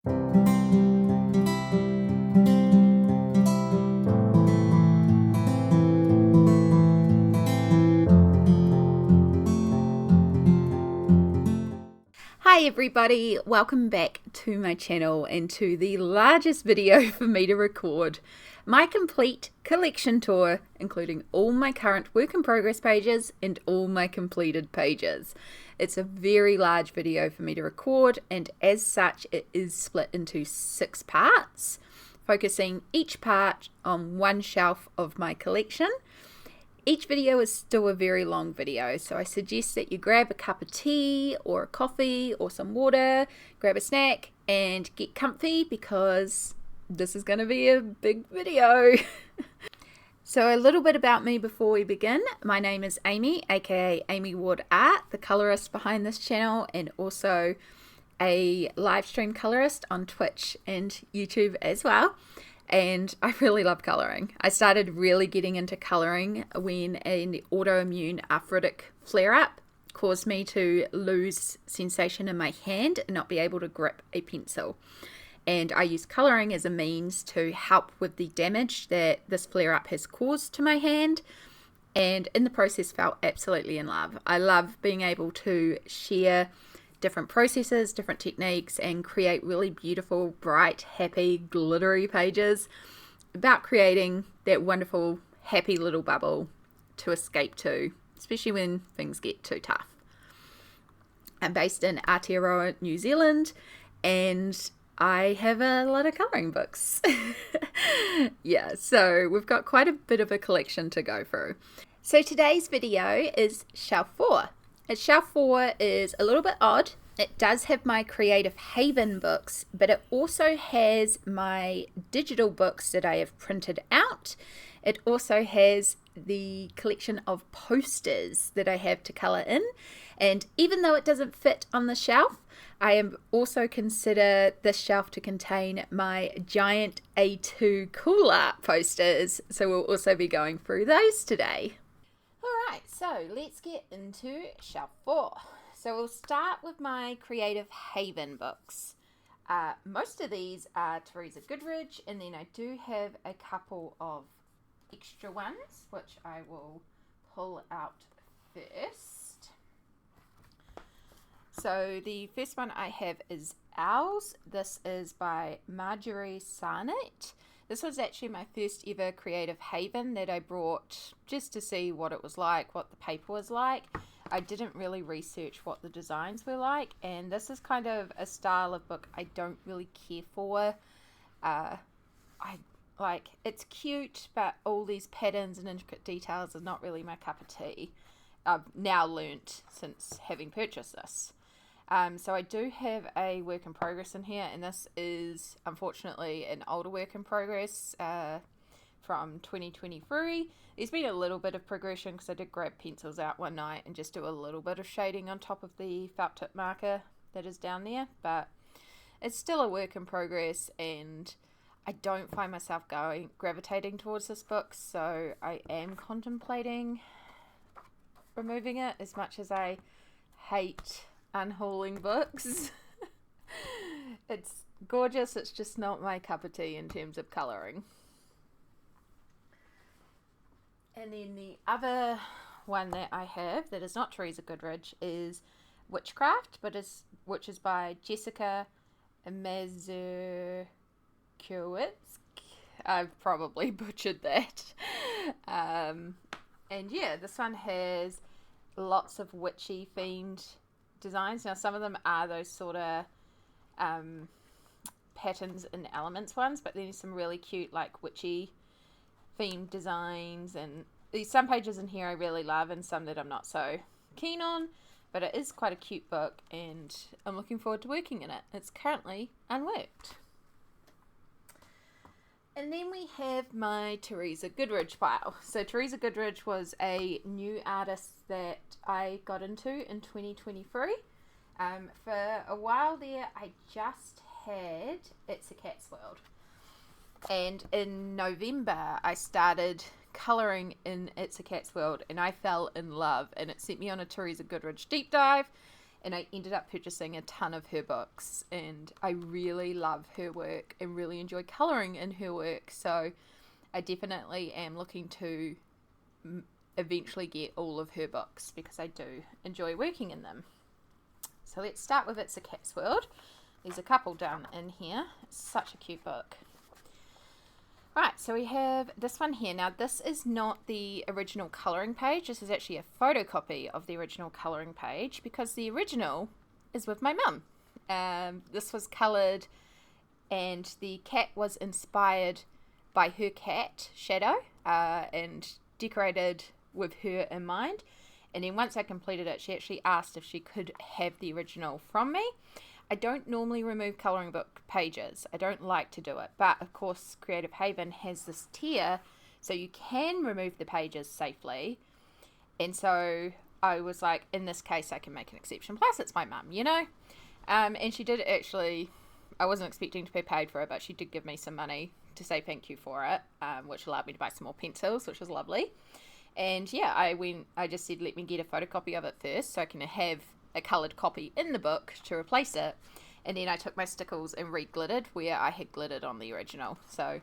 Hi everybody, welcome back to my channel and to the largest video for me to record, my complete collection tour, including all my current work in progress pages and all my completed pages. It's a very large video for me to record, and as such it is split into 6 parts, focusing each part on one shelf of my collection. Each video is still a very long video, so I suggest that you grab a cup of tea or a coffee or some water, grab a snack and get comfy because this is going to be a big video. So a little bit about me before we begin. My name is Amy, aka Amy Ward Art, the colorist behind this channel and also a live stream colorist on Twitch and YouTube as well. And I really love colouring. I started really getting into colouring when an autoimmune arthritic flare-up caused me to lose sensation in my hand and not be able to grip a pencil. And I use colouring as a means to help with the damage that this flare-up has caused to my hand, and in the process felt absolutely in love. I love being able to share different processes, different techniques, and create really beautiful, bright, happy, glittery pages about creating that wonderful, happy little bubble to escape to, especially when things get too tough. I'm based in Aotearoa, New Zealand, and I have a lot of colouring books. Yeah, so we've got quite a bit of a collection to go through. So today's video is Shelf 4. Shelf 4 is a little bit odd. It does have my Creative Haven books, but it also has my digital books that I have printed out. It also has the collection of posters that I have to colour in. And even though it doesn't fit on the shelf, I am also consider this shelf to contain my giant A2 cool art posters. So we'll also be going through those today. Alright, so let's get into Shelf 4. So we'll start with my Creative Haven books. Most of these are TERESA GOODRIDGE, and then I do have a couple of extra ones, which I will pull out first. So the first one I have is Owls. This is by Marjorie Sarnat. This was actually my first ever Creative Haven that I brought just to see what it was like, what the paper was like. I didn't really research what the designs were like, and this is kind of a style of book I don't really care for. It's cute, but all these patterns and intricate details are not really my cup of tea. I've now learnt since having purchased this. So I do have a work in progress in here, and this is unfortunately an older work in progress from 2023. There's been a little bit of progression because I did grab pencils out one night and just do a little bit of shading on top of the felt tip marker that is down there, but it's still a work in progress and I don't find myself gravitating towards this book, so I am contemplating removing it as much as I hate unhauling books. It's gorgeous, it's just not my cup of tea in terms of colouring. And then the other one that I have that is not TERESA GOODRIDGE is Witchcraft, which is by Jessica Mazurkiewicz. I've probably butchered that. And yeah, this one has lots of witchy themed designs. Now some of them are those sort of patterns and elements ones, but then there's some really cute like witchy themed designs, and there's some pages in here I really love and some that I'm not so keen on, but it is quite a cute book and I'm looking forward to working in it. It's currently unworked. And then we have my TERESA GOODRIDGE pile. So TERESA GOODRIDGE was a new artist that I got into in 2023. For a while there, I just had It's a Cat's World. And in November, I started colouring in It's a Cat's World, and I fell in love, and it sent me on a TERESA GOODRIDGE deep dive, and I ended up purchasing a ton of her books, and I really love her work and really enjoy colouring in her work, so I definitely am looking to eventually get all of her books because I do enjoy working in them. So let's start with It's a Cat's World. There's a couple down in here. It's such a cute book. Right, so we have this one here. Now, this is not the original colouring page. This is actually a photocopy of the original colouring page because the original is with my mum. This was coloured, and the cat was inspired by her cat, Shadow, and decorated with her in mind. And then once I completed it, she actually asked if she could have the original from me. I don't normally remove colouring book pages. I don't like to do it. But, of course, Creative Haven has this tier, so you can remove the pages safely. And so I was like, in this case, I can make an exception. Plus, it's my mum, you know? And she did actually, I wasn't expecting to be paid for it, but she did give me some money to say thank you for it, which allowed me to buy some more pencils, which was lovely. And, yeah, I just said, let me get a photocopy of it first so I can have a coloured copy in the book to replace it, and then I took my stickles and re-glittered where I had glittered on the original. So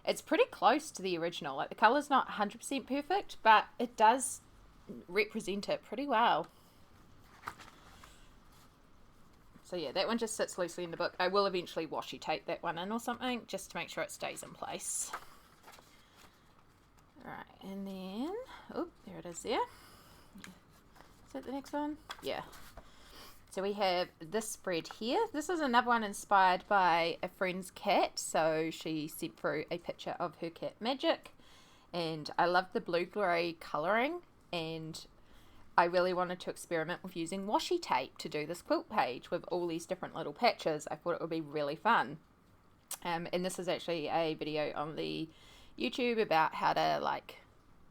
it's pretty close to the original. Like, the colour's not 100% perfect, but it does represent it pretty well. So yeah, that one just sits loosely in the book. I will eventually washi tape that one in or something just to make sure it stays in place. Alright, and then, oh, there it is there. Is that the next one? Yeah. So we have this spread here. This is another one inspired by a friend's cat. So she sent through a picture of her cat Magic. And I love the blue-grey colouring. And I really wanted to experiment with using washi tape to do this quilt page with all these different little patches. I thought it would be really fun. And this is actually a video on the YouTube about how to like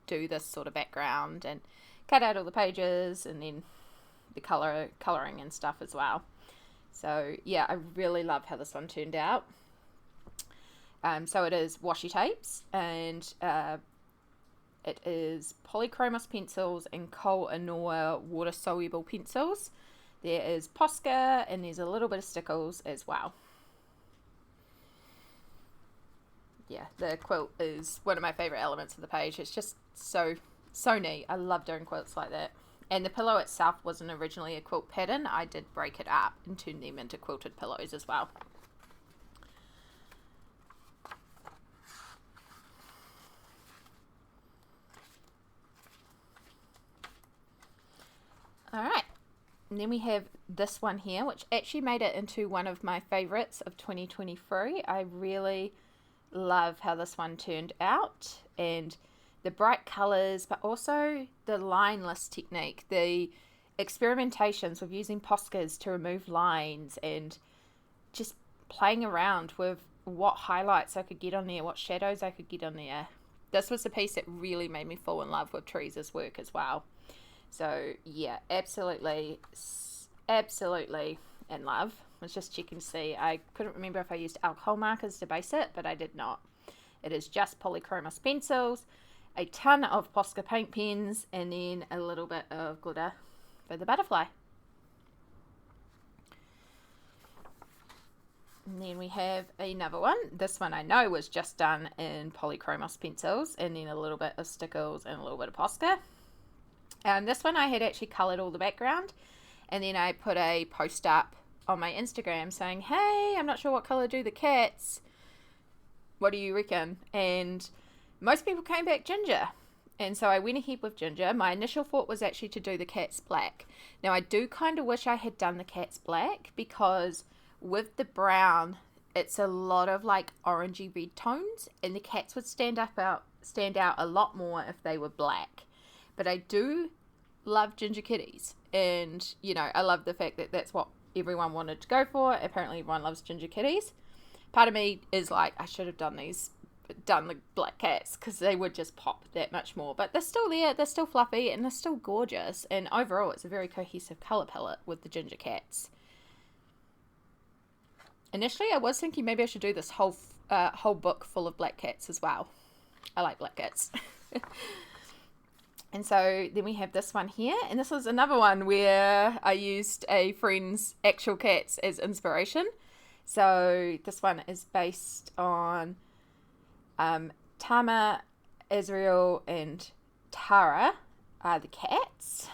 do this sort of background and cut out all the pages and then the colouring and stuff as well. So yeah, I really love how this one turned out. So it is washi tapes, and it is Polychromos pencils and Kohl Anor water soluble pencils. There is Posca, and there's a little bit of stickles as well. Yeah, the quilt is one of my favourite elements of the page. It's just so neat. I love doing quilts like that. And the pillow itself wasn't originally a quilt pattern. I did break it up and turn them into quilted pillows as well. Alright, and then we have this one here, which actually made it into one of my favourites of 2023. I really love how this one turned out, and the bright colours, but also the lineless technique, the experimentations with using Poscas to remove lines and just playing around with what highlights I could get on there, what shadows I could get on there. This was the piece that really made me fall in love with Teresa's work as well. So yeah, absolutely in love. I was just checking to see. I couldn't remember if I used alcohol markers to base it, but I did not. It is just Polychromos pencils, a ton of Posca paint pens, and then a little bit of glitter for the butterfly. And then we have another one. This one I know was just done in Polychromos pencils, and then a little bit of stickles and a little bit of Posca. This one I had actually coloured all the background, and then I put a post up on my Instagram saying, hey, I'm not sure what colour do the cats. What do you reckon? And most people came back ginger. And so I went ahead with ginger. My initial thought was actually to do the cats black. Now I do kind of wish I had done the cats black, because with the brown, it's a lot of like orangey red tones, and the cats would stand out a lot more if they were black. But I do love ginger kitties, and you know, I love the fact that that's what everyone wanted to go for. Apparently everyone loves ginger kitties. Part of me is like, I should have done the black cats, because they would just pop that much more. But they're still there, they're still fluffy, and they're still gorgeous, and overall it's a very cohesive colour palette with the ginger cats. Initially I was thinking maybe I should do this whole book full of black cats as well. I like black cats. And so then we have this one here, and this is another one where I used a friend's actual cats as inspiration. So this one is based on Tama, Azrael, and Tara are the cats.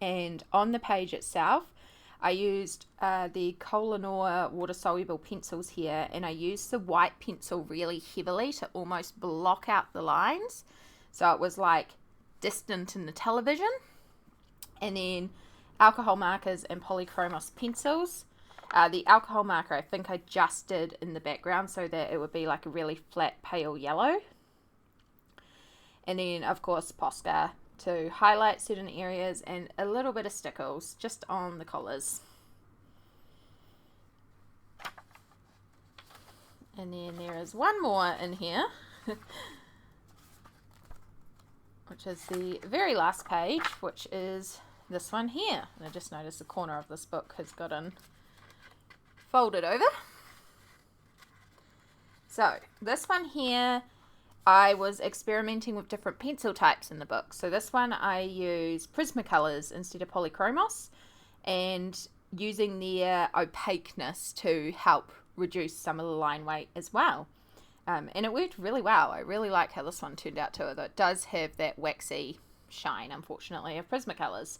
And on the page itself, I used the Kohinoor water-soluble pencils here, and I used the white pencil really heavily to almost block out the lines. So it was like distant in the television. And then alcohol markers and polychromos pencils. The alcohol marker I think I just did in the background so that it would be like a really flat pale yellow. And then of course Posca to highlight certain areas, and a little bit of stickles just on the collars. And then there is one more in here, which is the very last page, which is this one here. And I just noticed the corner of this book has gotten folded over. So this one here, I was experimenting with different pencil types in the book. So this one I use Prismacolors instead of polychromos, and using their opaqueness to help reduce some of the line weight as well. And it worked really well. I really like how this one turned out too, although it does have that waxy shine, unfortunately, of Prismacolors.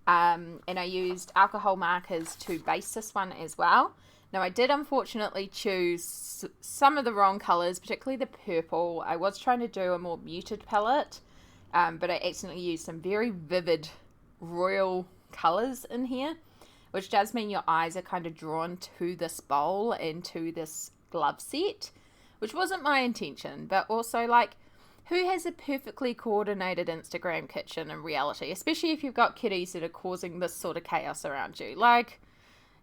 And I used alcohol markers to base this one as well. Now I did unfortunately choose some of the wrong colours, particularly the purple. I was trying to do a more muted palette, but I accidentally used some very vivid royal colours in here, which does mean your eyes are kind of drawn to this bowl and to this glove set, which wasn't my intention, but also like, who has a perfectly coordinated Instagram kitchen in reality, especially if you've got kitties that are causing this sort of chaos around you? Like,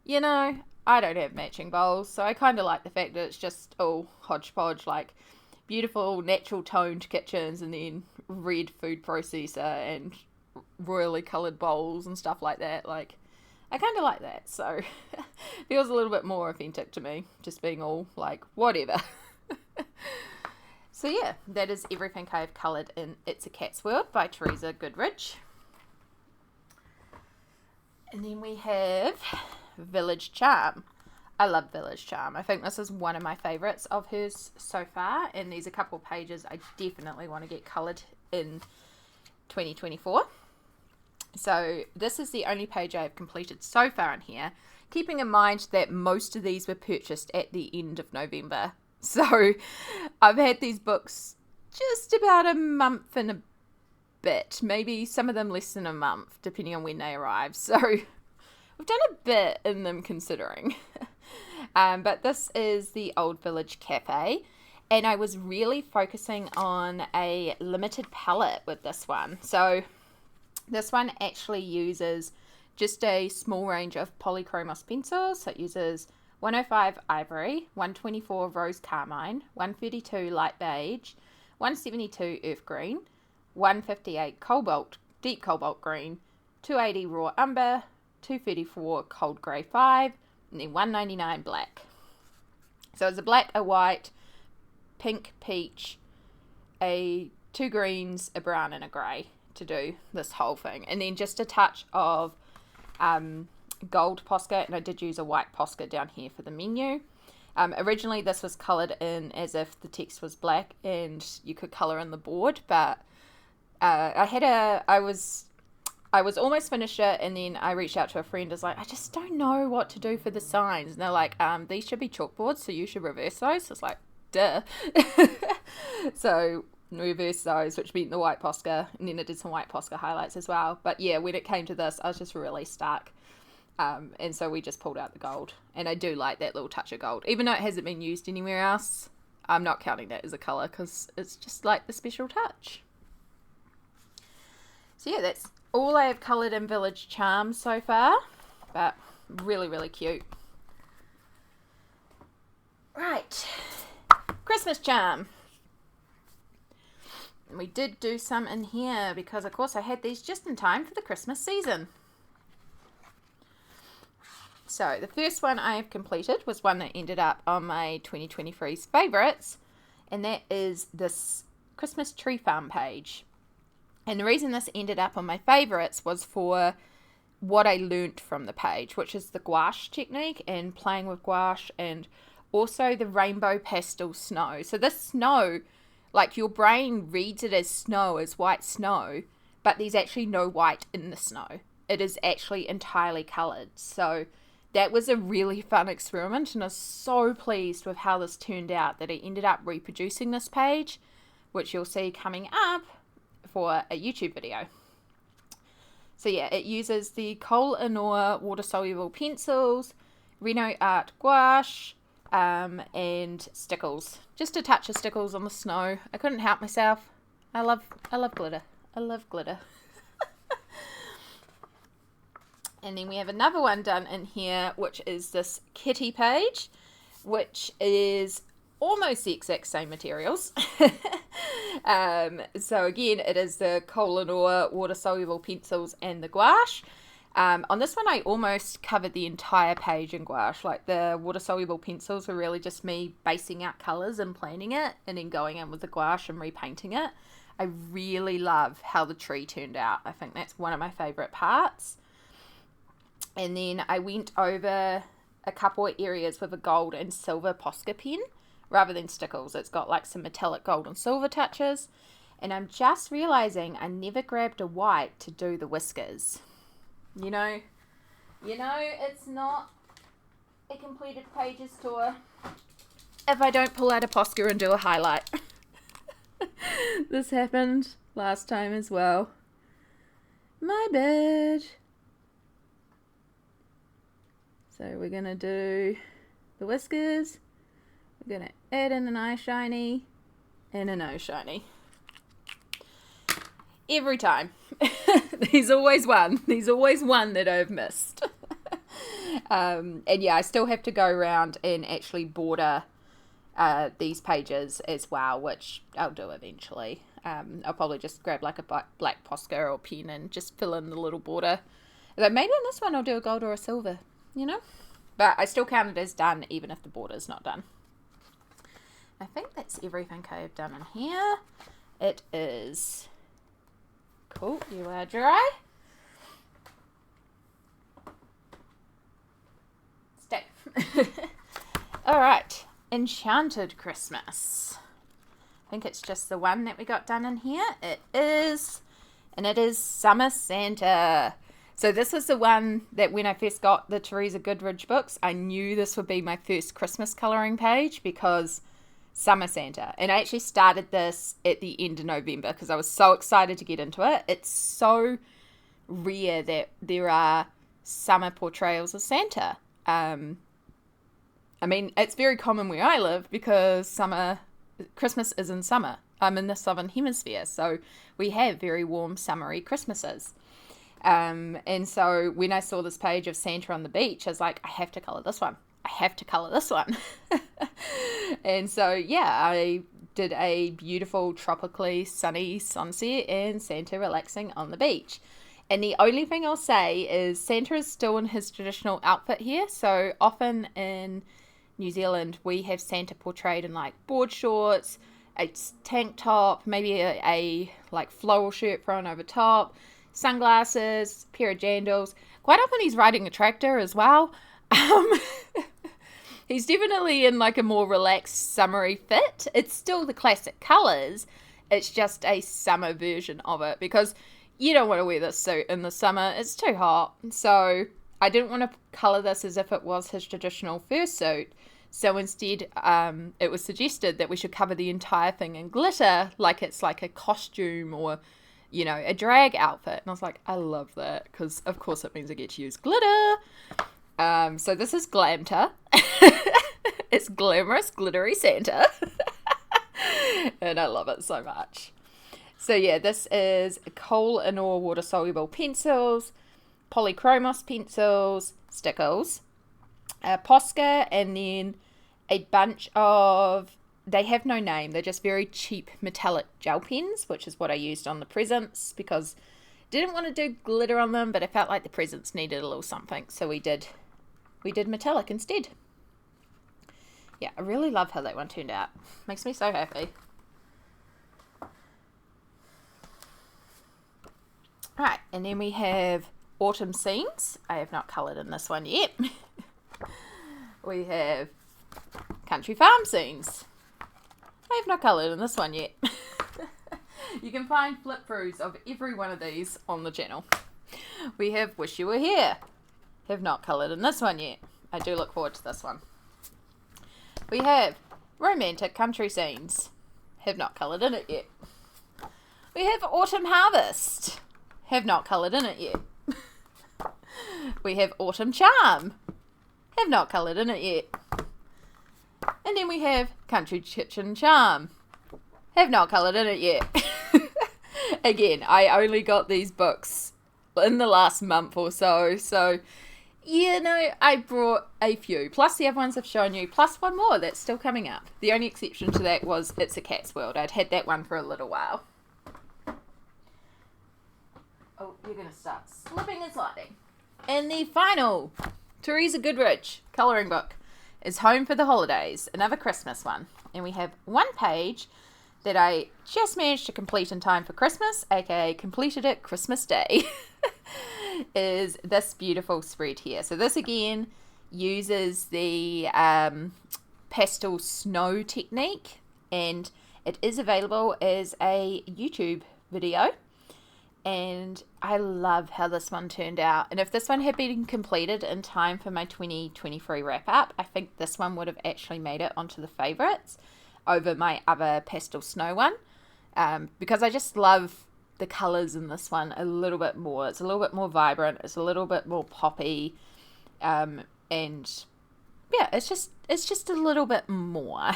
you know, I don't have matching bowls, so I kind of like the fact that it's just all hodgepodge, like beautiful natural toned kitchens and then red food processor and royally coloured bowls and stuff like that. Like, I kind of like that, so it feels a little bit more authentic to me, just being all like, whatever. So yeah, that is everything I've coloured in It's a Cat's World by TERESA Goodridge. And then we have Village Charm. I love Village Charm. I think this is one of my favourites of hers so far, and there's a couple of pages I definitely want to get coloured in 2024. So this is the only page I've completed so far in here, keeping in mind that most of these were purchased at the end of November. So I've had these books just about a month and a bit, maybe some of them less than a month, depending on when they arrive. So we've done a bit in them considering. But this is the Old Village Cafe, and I was really focusing on a limited palette with this one. So this one actually uses just a small range of polychromos pencils. So it uses 105 Ivory, 124 Rose Carmine, 132 Light Beige, 172 Earth Green, 158 Cobalt, Deep Cobalt Green, 280 Raw Umber, 234 Cold Grey 5, and then 199 Black. So it's a black, a white, pink, peach, two greens, a brown, and a grey to do this whole thing. And then just a touch of gold Posca, and I did use a white Posca down here for the menu. Originally this was coloured in as if the text was black and you could colour in the board, but I was almost finished it, and then I reached out to a friend. I was like, I just don't know what to do for the signs, and they're like, these should be chalkboards, so you should reverse those. So it's like, duh. So reverse those, which meant the white Posca, and then I did some white Posca highlights as well. But yeah, when it came to this, I was just really stuck. And so we just pulled out the gold, and I do like that little touch of gold, even though it hasn't been used anywhere else. I'm not counting that as a colour because it's just like the special touch. So yeah, that's all I have coloured in Village Charm so far, but really, really cute. Right, Christmas Charm. And we did do some in here because, of course, I had these just in time for the Christmas season. So the first one I have completed was one that ended up on my 2023's favourites, and that is this Christmas Tree Farm page. And the reason this ended up on my favourites was for what I learnt from the page, which is the gouache technique and playing with gouache, and also the rainbow pastel snow. So this snow, like your brain reads it as snow, as white snow, but there's actually no white in the snow. It is actually entirely coloured. So that was a really fun experiment, and I was so pleased with how this turned out that I ended up reproducing this page, which you'll see coming up for a YouTube video. So yeah, it uses the Kohl & Orr water-soluble pencils, Reno Art gouache, and stickles. Just a touch of stickles on the snow. I couldn't help myself. I love glitter. I love glitter. And then we have another one done in here, which is this kitty page, which is almost the exact same materials. So again, it is the Kohl & Orr water-soluble pencils and the gouache. On this one, I almost covered the entire page in gouache. Like the water-soluble pencils were really just me basing out colours and planning it, and then going in with the gouache and repainting it. I really love how the tree turned out. I think that's one of my favourite parts. And then I went over a couple of areas with a gold and silver Posca pen rather than stickles. It's got like some metallic gold and silver touches. And I'm just realising I never grabbed a white to do the whiskers. You know, it's not a completed pages tour if I don't pull out a Posca and do a highlight. This happened last time as well. My bad. So we're going to do the whiskers. We're going to add in an eye shiny and a nose shiny. Every time. There's always one. There's always one that I've missed. And yeah, I still have to go around and actually border these pages as well, which I'll do eventually. I'll probably just grab like a black Posca or pen and just fill in the little border. Although maybe on this one I'll do a gold or a silver, you know? But I still count it as done even if the border's not done. I think that's everything I've done in here. It is... Cool, you are dry. Stay. Alright, Enchanted Christmas. I think it's just the one that we got done in here. It is, and it is Summer Santa. So this was the one that when I first got the TERESA GOODRIDGE books, I knew this would be my first Christmas colouring page because Summer Santa. And I actually started this at the end of November because I was so excited to get into it. It's so rare that there are summer portrayals of Santa. I mean, it's very common where I live because Christmas is in summer. I'm in the southern hemisphere, so we have very warm, summery Christmases. And so when I saw this page of Santa on the beach, I was like, I have to colour this one. I have to colour this one. And so, yeah, I did a beautiful tropically sunny sunset and Santa relaxing on the beach. And the only thing I'll say is Santa is still in his traditional outfit here. So often in New Zealand, we have Santa portrayed in like board shorts, a tank top, maybe a like floral shirt thrown over top, sunglasses, pair of jandals. Quite often he's riding a tractor as well. He's definitely in like a more relaxed summery fit. It's still the classic colours. It's just a summer version of it because you don't want to wear this suit in the summer. It's too hot. So I didn't want to colour this as if it was his traditional fursuit. So instead, it was suggested that we should cover the entire thing in glitter, like it's like a costume or, you know, a drag outfit. And I was like, I love that because, of course, it means I get to use glitter. So this is Glamta. It's glamorous, glittery Santa. And I love it so much. So yeah, this is Kohl & Orr water-soluble pencils, polychromos pencils, stickles, Posca, and then a bunch of, they have no name, they're just very cheap metallic gel pens, which is what I used on the presents because I didn't want to do glitter on them, but I felt like the presents needed a little something, so we did metallic instead. Yeah, I really love how that one turned out. Makes me so happy. And then we have autumn scenes. I have not coloured in this one yet. We have country farm scenes. I have not coloured in this one yet. You can find flip throughs of every one of these on the channel. We have Wish You Were Here. Have not coloured in this one yet. I do look forward to this one. We have romantic country scenes. Have not coloured in it yet. We have Autumn Harvest. Have not coloured in it yet. We have Autumn Charm. Have not coloured in it yet. And then we have Country Kitchen Charm. Have not coloured in it yet. Again, I only got these books in the last month or so, so you know, I brought a few, plus the other ones I've shown you, plus one more that's still coming up. The only exception to that was It's a Cat's World. I'd had that one for a little while. Oh, you're going to start slipping and sliding. And the final TERESA GOODRIDGE colouring book is Home for the Holidays, another Christmas one. And we have one page that I just managed to complete in time for Christmas, aka completed it Christmas Day, is this beautiful spread here. So this again uses the pastel snow technique, and it is available as a YouTube video. And I love how this one turned out. And if this one had been completed in time for my 2023 wrap up, I think this one would have actually made it onto the favourites over my other pastel snow one. Because I just love the colours in this one a little bit more. It's a little bit more vibrant. It's a little bit more poppy. And yeah, it's just a little bit more.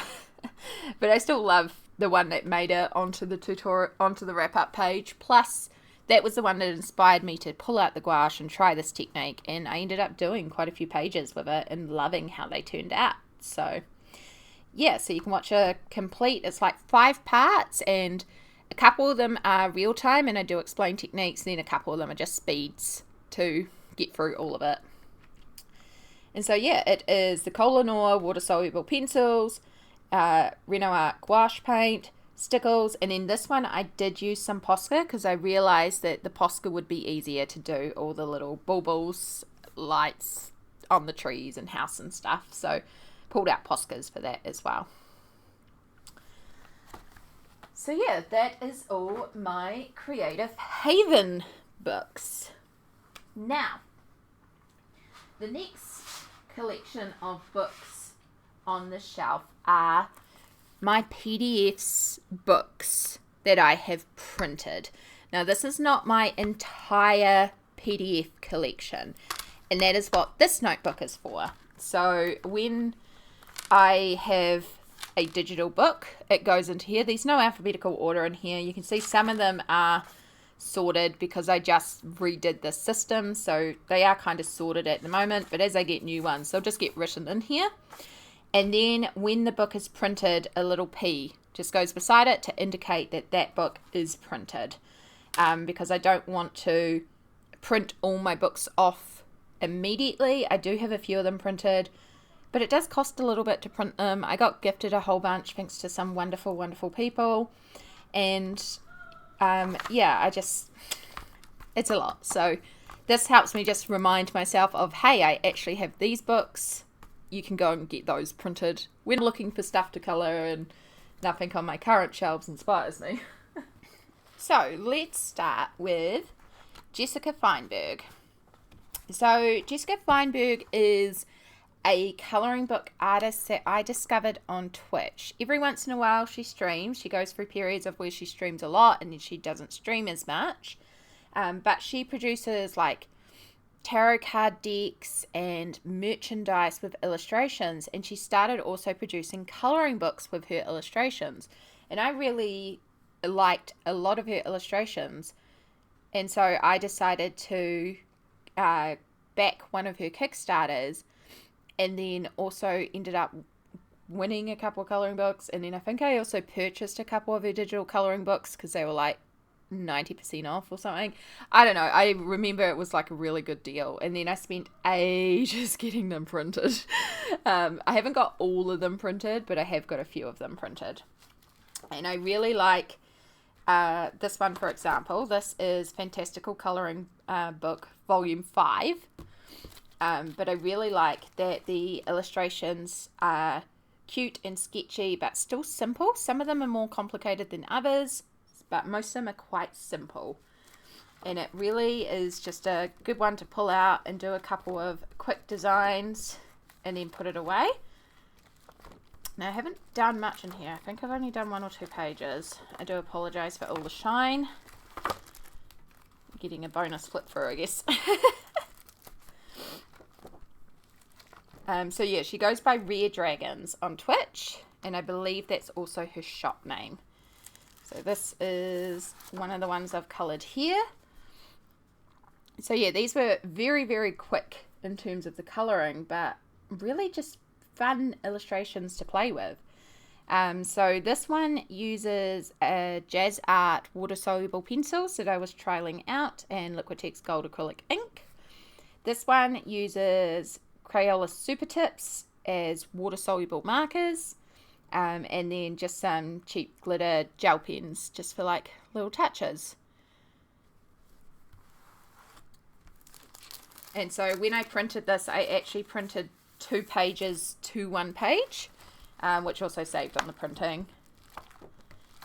But I still love the one that made it onto the tutorial, onto the wrap up page. Plus, that was the one that inspired me to pull out the gouache and try this technique, and I ended up doing quite a few pages with it and loving how they turned out. So yeah, so you can watch a complete, it's like 5 parts, and a couple of them are real time and I do explain techniques, and then a couple of them are just speeds to get through all of it. And so yeah, it is the Koh-Lanoir water soluble pencils, Renoir gouache paint, stickles, and in this one I did use some Posca because I realized that the Posca would be easier to do all the little baubles, lights on the trees and house and stuff, so pulled out Poscas for that as well. So yeah, that is all my Creative Haven books. Now, the next collection of books on the shelf are my PDFs books that I have printed. Now, this is not my entire PDF collection, and that is what this notebook is for. So when I have a digital book, it goes into here. There's no alphabetical order in here. You can see some of them are sorted because I just redid the system, so they are kind of sorted at the moment, but as I get new ones, they'll just get written in here. And then when the book is printed, a little P just goes beside it to indicate that that book is printed, because I don't want to print all my books off immediately. I do have a few of them printed, but it does cost a little bit to print them. I got gifted a whole bunch thanks to some wonderful, wonderful people, and yeah, it's a lot. So this helps me just remind myself of, hey, I actually have these books. You can go and get those printed when looking for stuff to colour, and nothing on my current shelves inspires me. So let's start with Jessica Feinberg. So Jessica Feinberg is a colouring book artist that I discovered on Twitch. Every once in a while she streams. She goes through periods of where she streams a lot and then she doesn't stream as much. But she produces like tarot card decks and merchandise with illustrations, and she started also producing colouring books with her illustrations, and I really liked a lot of her illustrations, and so I decided to back one of her Kickstarters, and then also ended up winning a couple of colouring books, and then I think I also purchased a couple of her digital colouring books because they were like 90% off or something. I don't know. I remember it was like a really good deal, and then I spent ages getting them printed. I haven't got all of them printed, but I have got a few of them printed, and I really like this one, for example, this is Fantastical Colouring Book, Volume 5. But I really like that the illustrations are cute and sketchy, but still simple. Some of them are more complicated than others, but most of them are quite simple. And it really is just a good one to pull out and do a couple of quick designs and then put it away. Now, I haven't done much in here. I think I've only done 1 or 2 pages. I do apologise for all the shine. Getting a bonus flip through, I guess. So yeah, she goes by Rare Dragons on Twitch, and I believe that's also her shop name. So this is one of the ones I've coloured here. So yeah, these were very, very quick in terms of the colouring, but really just fun illustrations to play with. So this one uses a Jazz Art water-soluble pencils that I was trialing out, and Liquitex Gold Acrylic ink. This one uses Crayola Super Tips as water-soluble markers, and then just some cheap glitter gel pens just for like little touches. And so when I printed this, I actually printed 2 pages to 1 page, which also saved on the printing.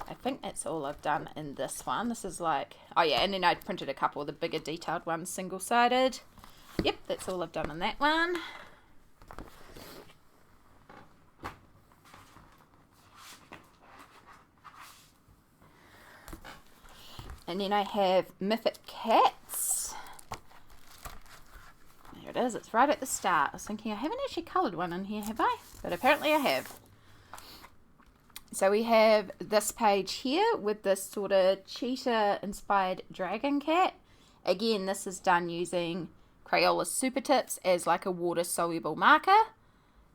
I think that's all I've done in this one. This is like, oh yeah, and then I printed a couple of the bigger detailed ones, single-sided. Yep, that's all I've done in that one. And then I have Mythic Cats. There it is, it's right at the start. I was thinking I haven't actually coloured one in here, have I? But apparently I have. So we have this page here with this sort of cheetah-inspired dragon cat. Again, this is done using Crayola Super Tips as like a water-soluble marker.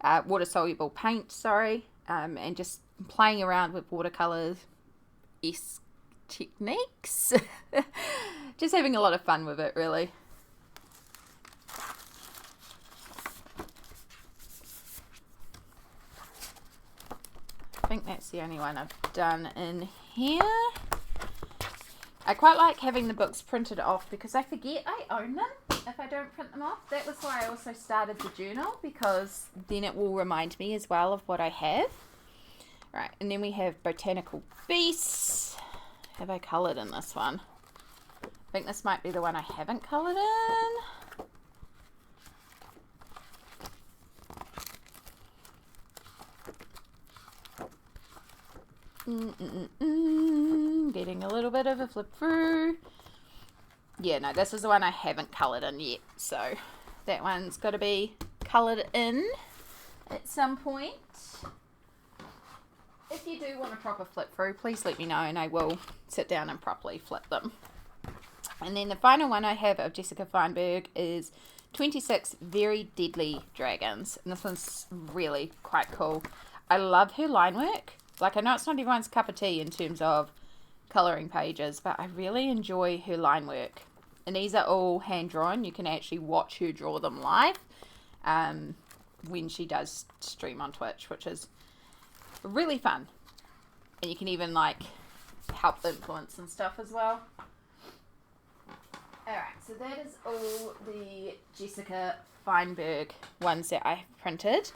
Water-soluble paint, sorry. And just playing around with watercolour-esque techniques. Just having a lot of fun with it, really. I think that's the only one I've done in here. I quite like having the books printed off because I forget I own them if I don't print them off. That was why I also started the journal, because then it will remind me as well of what I have. Right, and then we have Botanical Beasts. Have I coloured in this one? I think this might be the one I haven't coloured in. Getting a little bit of a flip through. Yeah, no, this is the one I haven't coloured in yet. So that one's got to be coloured in at some point. If you do want a proper flip through, please let me know and I will sit down and properly flip them. And then the final one I have of Jessica Feinberg is 26 Very Deadly Dragons. And this one's really quite cool. I love her line work. Like, I know it's not everyone's cup of tea in terms of colouring pages, but I really enjoy her line work. And these are all hand-drawn. You can actually watch her draw them live when she does stream on Twitch, which is really fun. And you can even, like, help influence and stuff as well. Alright, so that is all the Jessica Feinberg ones that I have printed.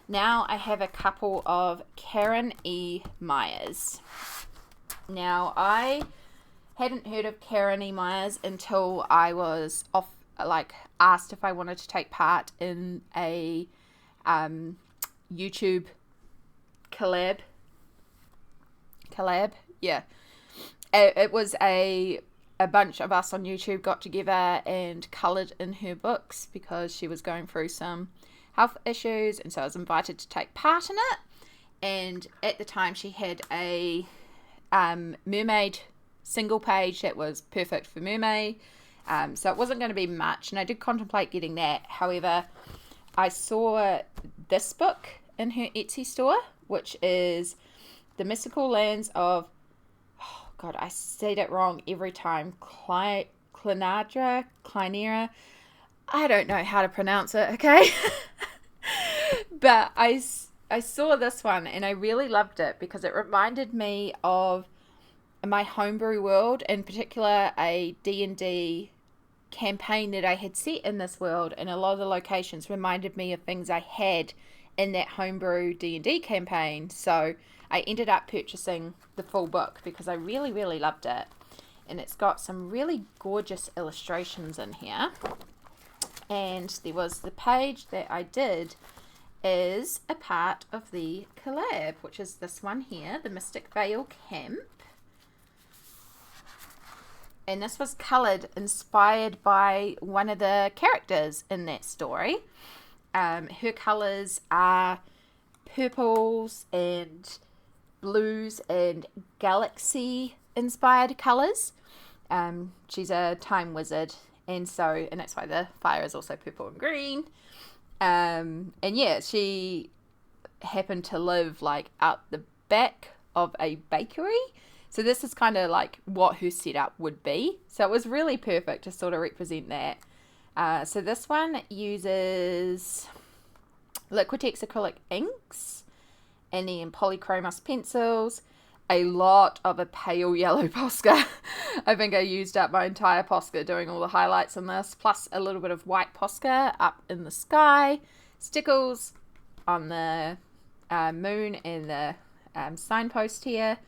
Now I have a couple of Karen E. Myers. Now I hadn't heard of Karen E. Myers until I was asked if I wanted to take part in a YouTube collab. Yeah. It was a bunch of us on YouTube got together and coloured in her books because she was going through some health issues, and so I was invited to take part in it. And at the time she had a mermaid single page that was perfect for mermaid, so it wasn't going to be much, and I did contemplate getting that. However, I saw this book in her Etsy store, which is The Mystical Lands of, oh god, I said it wrong every time, Clinera. I don't know how to pronounce it, okay? But I saw this one and I really loved it because it reminded me of my homebrew world, in particular a D&D campaign that I had set in this world, and a lot of the locations reminded me of things I had in that homebrew D&D campaign. So I ended up purchasing the full book because I really, really loved it. And it's got some really gorgeous illustrations in here. And there was the page that I did is a part of the collab, which is this one here, the Mystic Vale Camp. And this was coloured inspired by one of the characters in that story. Her colours are purples and blues and galaxy inspired colours. She's a time wizard, and that's why the fire is also purple and green. And yeah, she happened to live like out the back of a bakery. So this is kind of like what her setup would be. So it was really perfect to sort of represent that. So this one uses Liquitex acrylic inks and then polychromos pencils, a lot of a pale yellow Posca. I think I used up my entire Posca doing all the highlights on this, plus a little bit of white Posca up in the sky, stickles on the moon and the signpost here.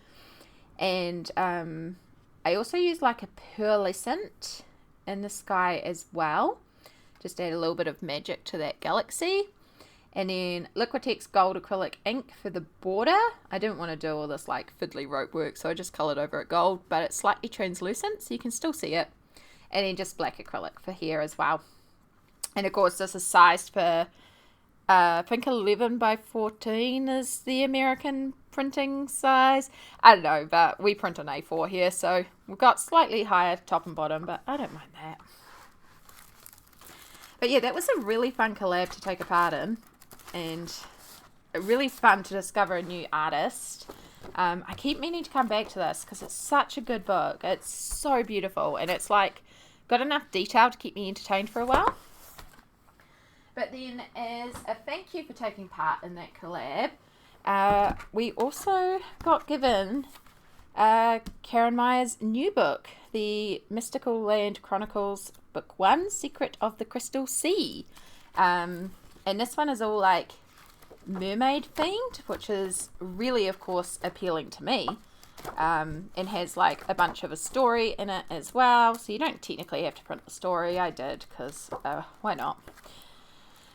And I also used like a pearlescent in the sky as well. Just add a little bit of magic to that galaxy. And then Liquitex gold acrylic ink for the border. I didn't want to do all this like fiddly rope work, so I just coloured over it gold, but it's slightly translucent so you can still see it. And then just black acrylic for here as well. And of course this is sized for I think 11 by 14 is the American printing size. I don't know, but we print on A4 here, so we've got slightly higher top and bottom, but I don't mind that. But yeah, that was a really fun collab to take a part in, and really fun to discover a new artist. I keep meaning to come back to this because it's such a good book. It's so beautiful, and it's like got enough detail to keep me entertained for a while. But then as a thank you for taking part in that collab, we also got given Karen Meyer's new book, the Mystical Land Chronicles Book 1, Secret of the Crystal Sea. And this one is all like mermaid themed, which is really, of course, appealing to me. And has like a bunch of a story in it as well. So you don't technically have to print the story. I did because why not?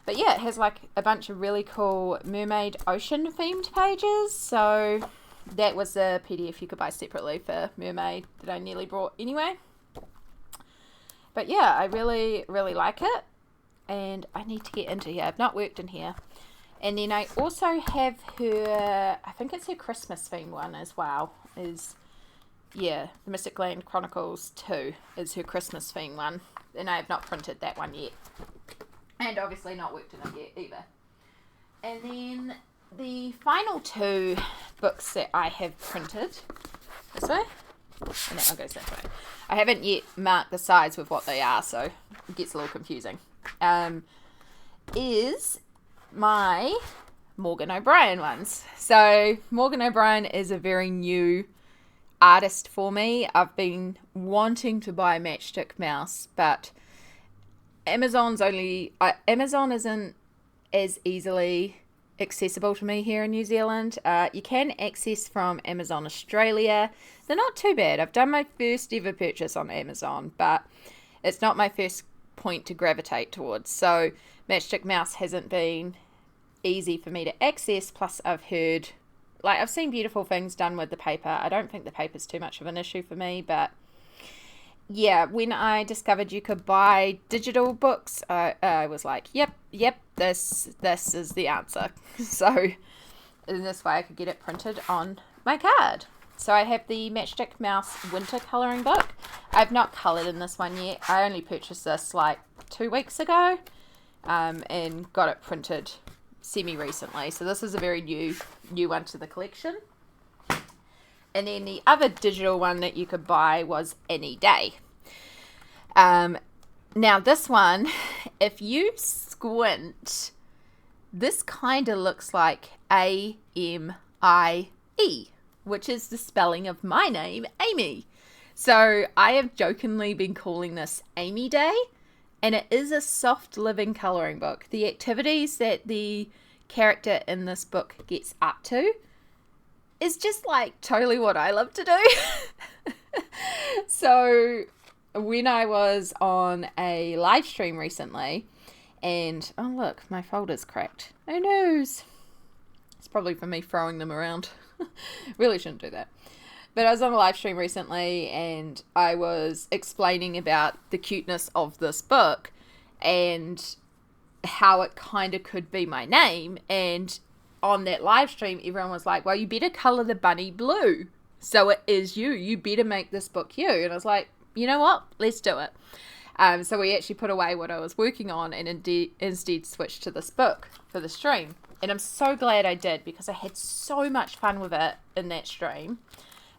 But yeah, it has like a bunch of really cool mermaid ocean themed pages. So that was a PDF you could buy separately for mermaid that I nearly brought anyway. But yeah, I really, really like it. And I need to get into here. I've not worked in here. And then I also have her, I think it's her Christmas theme one as well. Yeah, the Mystic Land Chronicles 2 is her Christmas theme one. And I have not printed that one yet. And obviously not worked in it yet either. And then the final two books that I have printed, this way, and that one goes that way. I haven't yet marked the sides with what they are, so it gets a little confusing. Is my Morgan O'Brien ones. So Morgan O'Brien is a very new artist for me. I've been wanting to buy Matchstick Mouse, but Amazon isn't as easily accessible to me here in New Zealand. You can access from Amazon Australia. They're not too bad. I've done my first ever purchase on Amazon, but it's not my first point to gravitate towards. So Matchstick Mouse hasn't been easy for me to access. Plus I've seen beautiful things done with the paper. I don't think the paper's too much of an issue for me, but yeah, when I discovered you could buy digital books, I was like, yep, this is the answer. So in this way I could get it printed on my card. So I have the Matchstick Mouse winter colouring book. I've not coloured in this one yet. I only purchased this like 2 weeks ago and got it printed semi-recently. So this is a very new one to the collection. And then the other digital one that you could buy was Any Day. Now this one, if you squint, this kind of looks like AMIE. which is the spelling of my name, Amy. So I have jokingly been calling this Amy Day, and it is a soft living colouring book. The activities that the character in this book gets up to is just like totally what I love to do. So when I was on a live stream recently, and oh look, my folder's cracked. Who knows? It's probably from me throwing them around. Really shouldn't do that. But I was on a live stream recently and I was explaining about the cuteness of this book and how it kind of could be my name. And on that live stream, everyone was like, well, you better colour the bunny blue. So it is you. You better make this book you. And I was like, you know what? Let's do it. So we actually put away what I was working on and instead switched to this book for the stream. And I'm so glad I did because I had so much fun with it in that stream.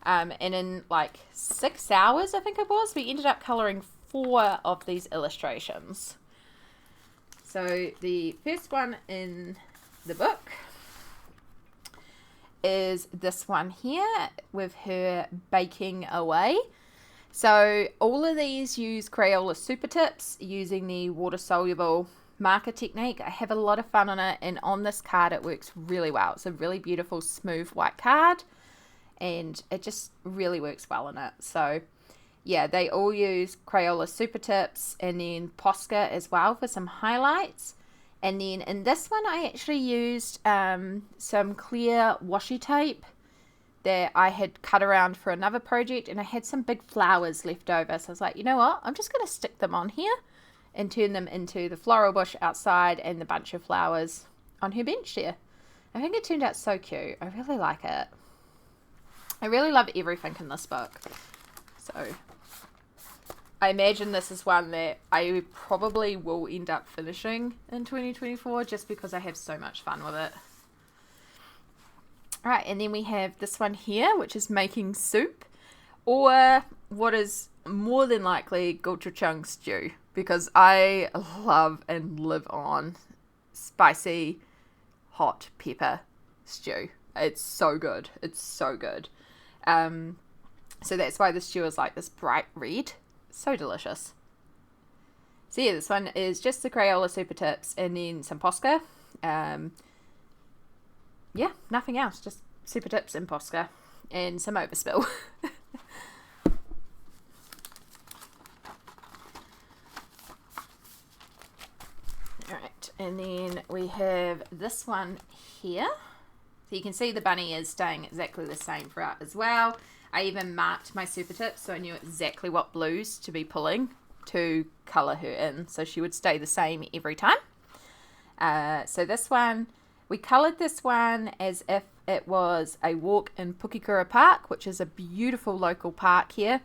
And in like 6 hours, I think it was, we ended up colouring 4 of these illustrations. So the first one in the book is this one here with her baking away. So all of these use Crayola Super Tips using the water-soluble marker technique. I have a lot of fun on it, and on this card it works really well. It's a really beautiful smooth white card, and it just really works well in it. So yeah, they all use Crayola Super Tips and then Posca as well for some highlights. And then in this one I actually used some clear washi tape that I had cut around for another project, and I had some big flowers left over. So I was like, you know what? I'm just going to stick them on here and turn them into the floral bush outside and the bunch of flowers on her bench there. I think it turned out so cute. I really like it. I really love everything in this book. So I imagine this is one that I probably will end up finishing in 2024 just because I have so much fun with it. Alright, and then we have this one here, which is making soup, or what is more than likely gochujang stew, because I love and live on spicy hot pepper stew. It's so good. It's so good. So that's why the stew is like this bright red. So delicious. So yeah, this one is just the Crayola Super Tips and then some Posca. Yeah, nothing else, just Super Tips and Posca and some overspill. Alright, and then we have this one here. So you can see the bunny is staying exactly the same throughout as well. I even marked my Super Tips so I knew exactly what blues to be pulling to colour her in, so she would stay the same every time. So this one, we coloured this one as if it was a walk in Pukekura Park, which is a beautiful local park here.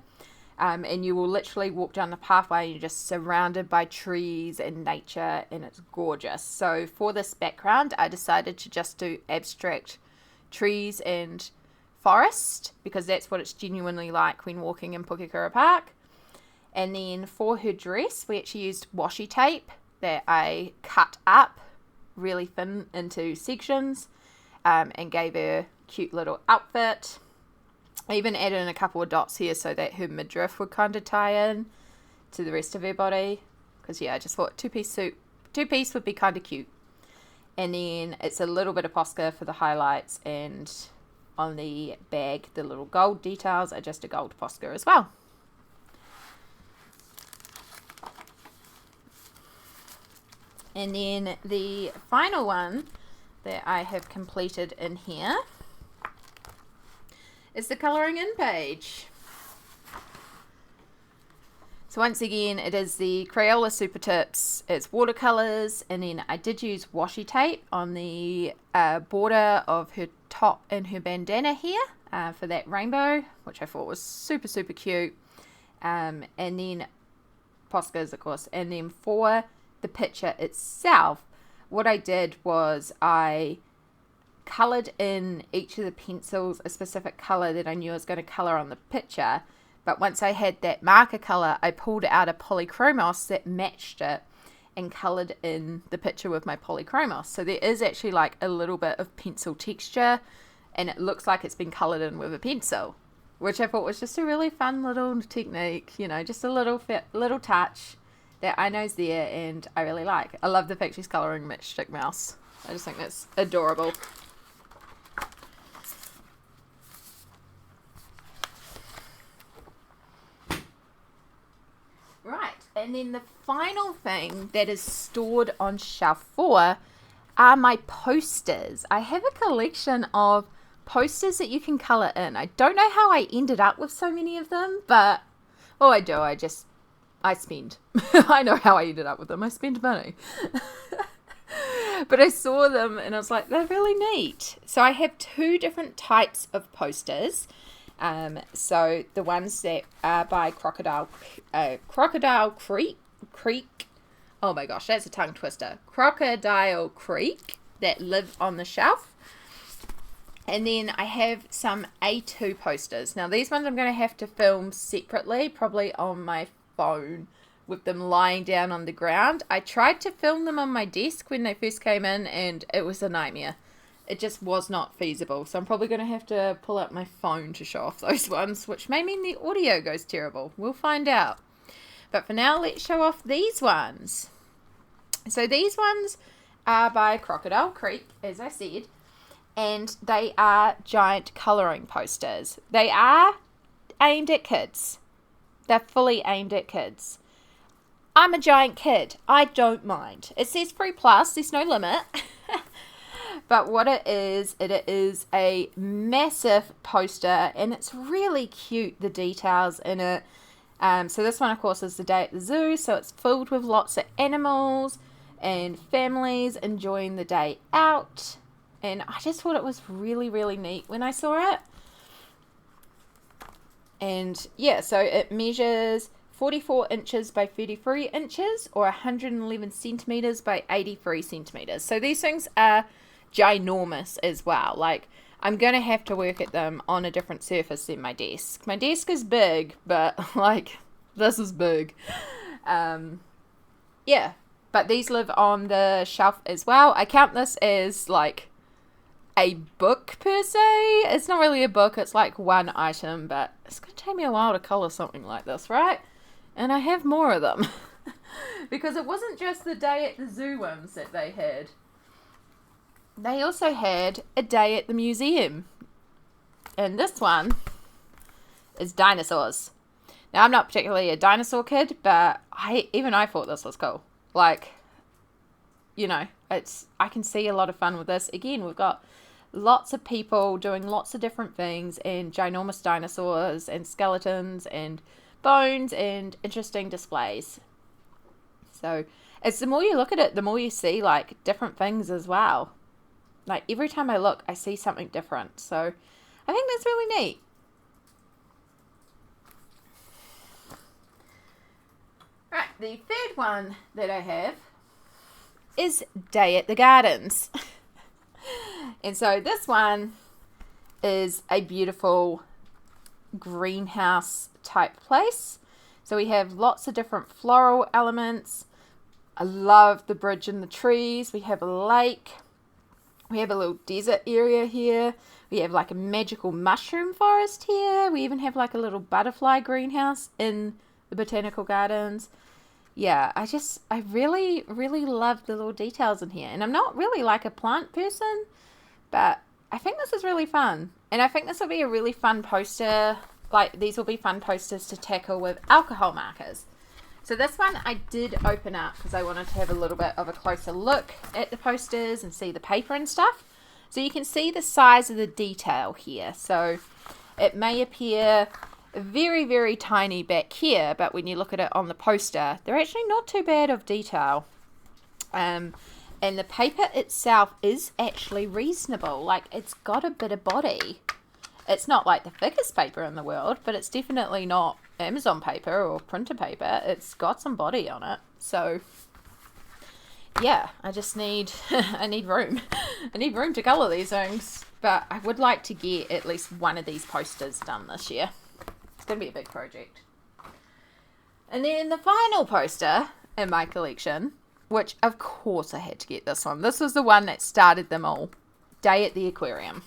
And you will literally walk down the pathway and you're just surrounded by trees and nature, and it's gorgeous. So for this background, I decided to just do abstract trees and forest, because that's what it's genuinely like when walking in Pukekura Park. And then for her dress, we actually used washi tape that I cut up really thin into sections and gave her a cute little outfit. I even added in a couple of dots here so that her midriff would kind of tie in to the rest of her body, because yeah, I just thought two piece would be kind of cute. And then it's a little bit of Posca for the highlights, and on the bag the little gold details are just a gold Posca as well. And then the final one that I have completed in here is the colouring in page. So once again, it is the Crayola Super Tips, it's watercolours, and then I did use washi tape on the border of her top and her bandana here for that rainbow, which I thought was super, super cute. And then Poscas, of course. And then for the picture itself, what I did was I coloured in each of the pencils a specific colour that I knew I was going to colour on the picture. But once I had that marker colour, I pulled out a polychromos that matched it and coloured in the picture with my polychromos. So there is actually like a little bit of pencil texture and it looks like it's been coloured in with a pencil, which I thought was just a really fun little technique, you know, just a little touch that I know is there and I really like. I love the fact she's colouring Matchstick Mouse. I just think that's adorable. Right, and then the final thing that is stored on shelf 4 are my posters. I have a collection of posters that you can colour in. I don't know how I ended up with so many of them, but, well, I do. I spend. I know how I ended up with them. I spend money. But I saw them and I was like, they're really neat. So I have 2 different types of posters. So the ones that are by Crocodile Creek. Oh my gosh, that's a tongue twister. Crocodile Creek that live on the shelf. And then I have some A2 posters. Now these ones I'm going to have to film separately, probably on my phone with them lying down on the ground. I tried to film them on my desk when they first came in and it was a nightmare. It just was not feasible. So I'm probably going to have to pull up my phone to show off those ones, which may mean the audio goes terrible. We'll find out. But for now, let's show off these ones. So these ones are by Crocodile Creek, as I said, and they are giant colouring posters. They are aimed at kids. They're fully aimed at kids. I'm a giant kid. I don't mind. It says 3+, there's no limit. But what it is a massive poster, and it's really cute, the details in it. So this one, of course, is the day at the zoo, so it's filled with lots of animals and families enjoying the day out. And I just thought it was really, really neat when I saw it. And yeah, so it measures 44 inches by 33 inches or 111 centimeters by 83 centimeters. So these things are ginormous as well. Like, I'm going to have to work at them on a different surface than my desk. My desk is big, but like, this is big. Yeah, but these live on the shelf as well. I count this as like a book per se. It's not really a book, it's like one item, but it's going to take me a while to colour something like this, right? And I have more of them. Because it wasn't just the day at the zoo ones that they had. They also had a day at the museum. And this one is dinosaurs. Now, I'm not particularly a dinosaur kid, but even I thought this was cool. Like, you know, I can see a lot of fun with this. Again, we've got lots of people doing lots of different things, and ginormous dinosaurs and skeletons and bones and interesting displays. So it's the more you look at it, the more you see like different things as well. Like every time I look, I see something different. So I think that's really neat. Right, the third one that I have is Day at the Gardens. And so this one is a beautiful greenhouse type place. So we have lots of different floral elements. I love the bridge and the trees. We have a lake. We have a little desert area here. We have like a magical mushroom forest here. We even have like a little butterfly greenhouse in the botanical gardens. Yeah, I really, really love the little details in here. And I'm not really like a plant person, but I think this is really fun. And I think this will be a really fun poster. Like, these will be fun posters to tackle with alcohol markers. So this one I did open up because I wanted to have a little bit of a closer look at the posters and see the paper and stuff. So you can see the size of the detail here. So it may appear very, very tiny back here, but when you look at it on the poster, they're actually not too bad of detail. And the paper itself is actually reasonable. Like, it's got a bit of body. It's not like the thickest paper in the world, but it's definitely not Amazon paper or printer paper. It's got some body on it. So yeah, I just need I need room. I need room to colour these things. But I would like to get at least one of these posters done this year. It's going to be a big project. And then the final poster in my collection, which of course I had to get this one. This was the one that started them all. Day at the Aquarium.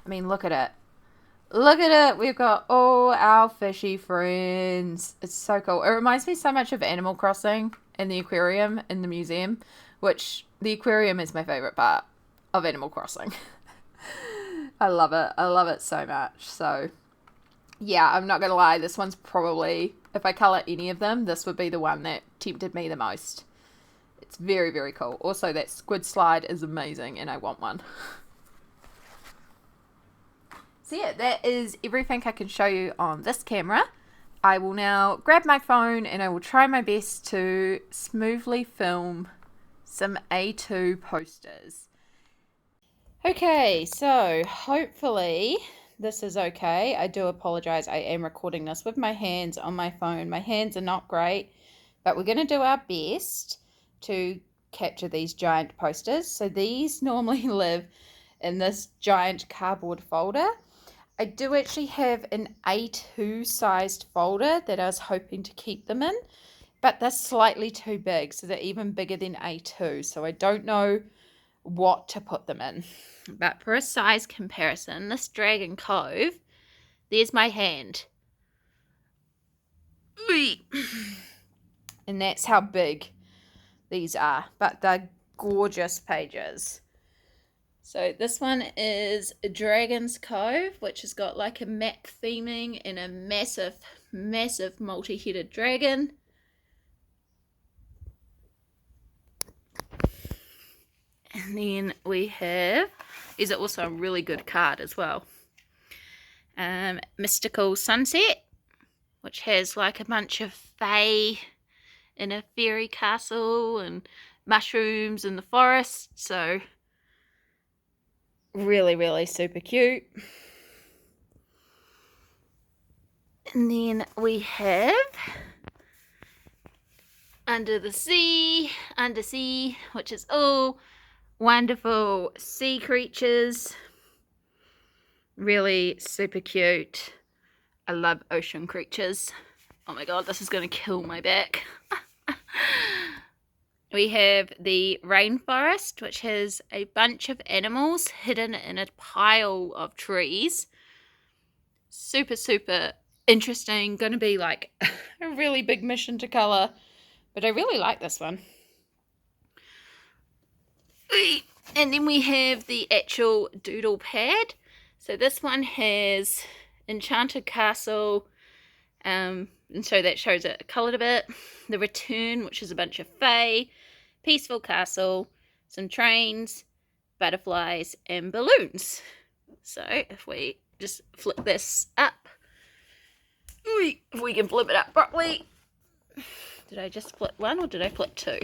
I mean, look at it. Look at it. We've got all our fishy friends. It's so cool. It reminds me so much of Animal Crossing in the aquarium in the museum, which the aquarium is my favorite part of Animal Crossing. I love it. I love it so much. So, yeah, I'm not going to lie. This one's probably, if I colour any of them, this would be the one that tempted me the most. It's very, very cool. Also, that squid slide is amazing and I want one. So yeah, that is everything I can show you on this camera. I will now grab my phone and I will try my best to smoothly film some A2 posters. Okay, so hopefully this is okay. I do apologize. I am recording this with my hands on my phone. My hands are not great, but we're going to do our best to capture these giant posters. So these normally live in this giant cardboard folder. I do actually have an A2 sized folder that I was hoping to keep them in, but they're slightly too big, so they're even bigger than A2, so I don't know what to put them in. But for a size comparison, this Dragon Cove, there's my hand. And that's how big these are, but they're gorgeous pages. So this one is Dragon's Cove, which has got like a map theming and a massive, massive multi-headed dragon. And then we have, is it also a really good card as well. Mystical Sunset, which has like a bunch of fae in a fairy castle and mushrooms in the forest. So really, really super cute. And then we have Undersea, which is all wonderful sea creatures. Really super cute. I love ocean creatures. Oh my god, this is going to kill my back. We have the rainforest, which has a bunch of animals hidden in a pile of trees. Super, super interesting. Going to be like a really big mission to colour. But I really like this one. And then we have the actual doodle pad. So this one has Enchanted Castle. And so that shows it coloured a bit. The Return, which is a bunch of fae. Peaceful Castle, some trains, butterflies, and balloons. So if we just flip this up, if we can flip it up properly. Did I just flip one or did I flip two?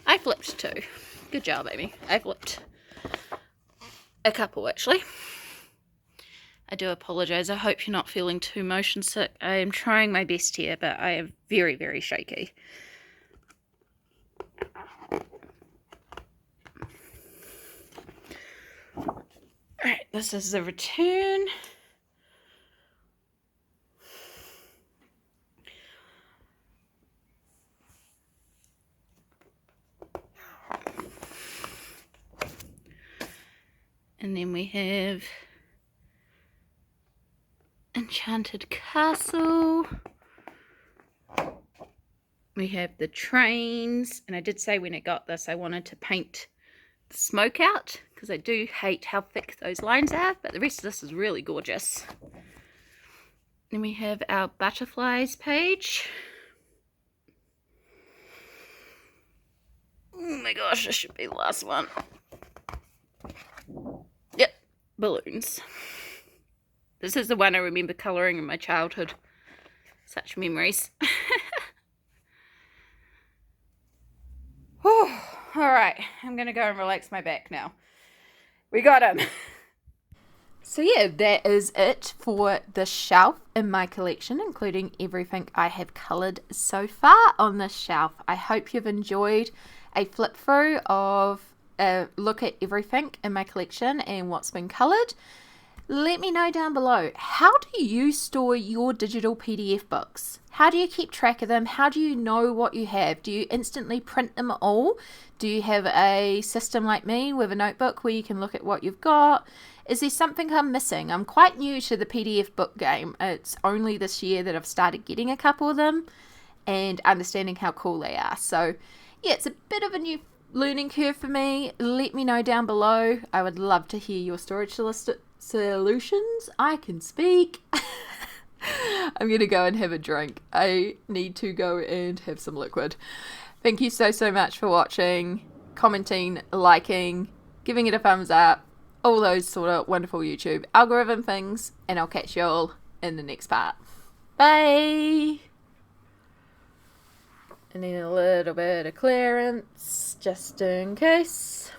I flipped two. Good job, Amy. I flipped a couple actually. I do apologise. I hope you're not feeling too motion sick. I am trying my best here, but I am very, very shaky. Alright, this is the Return. And then we have Enchanted Castle. We have the trains. And I did say when I got this I wanted to paint the smoke out, because I do hate how thick those lines are, but the rest of this is really gorgeous. Then we have our butterflies page. Oh my gosh, this should be the last one. Yep, balloons. This is the one I remember colouring in my childhood. Such memories. Alright, I'm going to go and relax my back now. We got him. So yeah, that is it for the shelf in my collection, including everything I have coloured so far on this shelf. I hope you've enjoyed a flip through of a look at everything in my collection and what's been coloured. Let me know down below, how do you store your digital PDF books? How do you keep track of them? How do you know what you have? Do you instantly print them all? Do you have a system like me with a notebook where you can look at what you've got Is there something I'm missing? I'm quite new to the PDF book game. It's only this year that I've started getting a couple of them and understanding how cool they are. So yeah, it's a bit of a new learning curve for me. Let me know down below. I would love to hear your storage solutions. I can speak. I'm going to go and have a drink. I need to go and have some liquid. Thank you so much for watching, commenting, liking, giving it a thumbs up, all those sort of wonderful YouTube algorithm things, and I'll catch you all in the next part. Bye! And then a little bit of clearance, just in case.